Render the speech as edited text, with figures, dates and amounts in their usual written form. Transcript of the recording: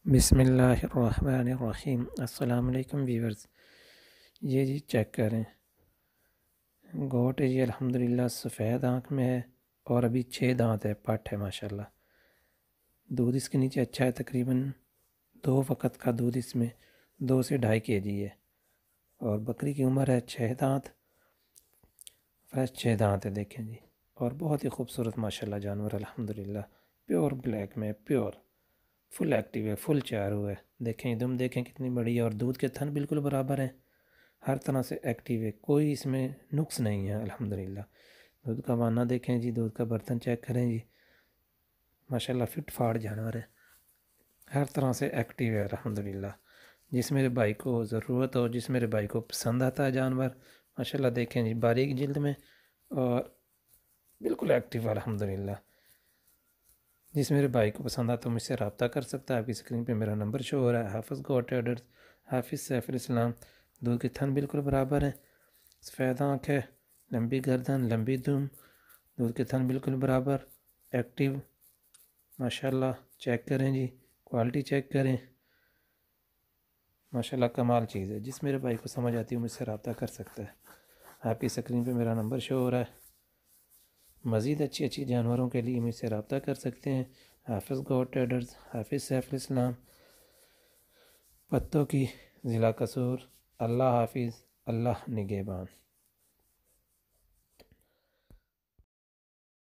بسم اللہ الرحمن الرحیم۔ السلام علیکم ویورز، یہ جی چیک کریں، گوٹ ہے جی الحمدللہ سفید آنکھ میں ہے اور ابھی 6 دانت ہے، پٹ ہے ماشاءاللہ۔ دودھ اس کے نیچے اچھا ہے، تقریباً 2 وقت کا دودھ اس میں 2 سے 2.5 kg ہے، اور بکری کی عمر ہے 6 دانت، فریش 6 دانت ہے دیکھیں جی، اور بہت ہی خوبصورت ماشاءاللہ جانور الحمدللہ، پیور بلیک میں، پیور فل ایکٹیو ہے، فل چارو ہے، دیکھیں دم دیکھیں کتنی بڑی ہے، اور دودھ کے تھن بالکل برابر ہیں، ہر طرح سے ایکٹیو ہے، کوئی اس میں نقص نہیں ہے الحمدللہ۔ دودھ کا وانہ دیکھیں جی، دودھ کا برتن چیک کریں جی، ماشاءاللہ فٹ فاٹ جانور ہے، ہر طرح سے ایکٹیو ہے الحمدللہ۔ جس میرے بھائی کو ضرورت ہو، جس میرے بھائی کو پسند آتا ہے جانور، ماشاءاللہ دیکھیں جی باریک جلد میں اور بالکل ایکٹیو الحمدللہ۔ جس میرے بھائی کو پسند آتا ہے مجھ سے رابطہ کر سکتا ہے، آپ کی اسکرین پہ میرا نمبر شو ہو رہا ہے۔ حافظ گوٹ ٹریڈرز، حافظ سیف الاسلام۔ دودھ کے تھن بالکل برابر ہیں، سفید آنکھ ہے، لمبی گردن، لمبی دم، دودھ کے تھن بالکل برابر، ایکٹیو ماشاءاللہ۔ چیک کریں جی، کوالٹی چیک کریں، ماشاءاللہ کمال چیز ہے۔ جس میرے بھائی کو سمجھ آتی ہے مجھ سے رابطہ کر سکتا ہے، آپ کی اسکرین پہ میرا نمبر شو ہو رہا ہے۔ مزید اچھی جانوروں کے لیے مجھ سے رابطہ کر سکتے ہیں۔ حافظ گوٹ ٹریڈرز، حافظ سیف الاسلام، پتوں کی، ضلع قصور۔ اللہ حافظ، اللہ نگہبان۔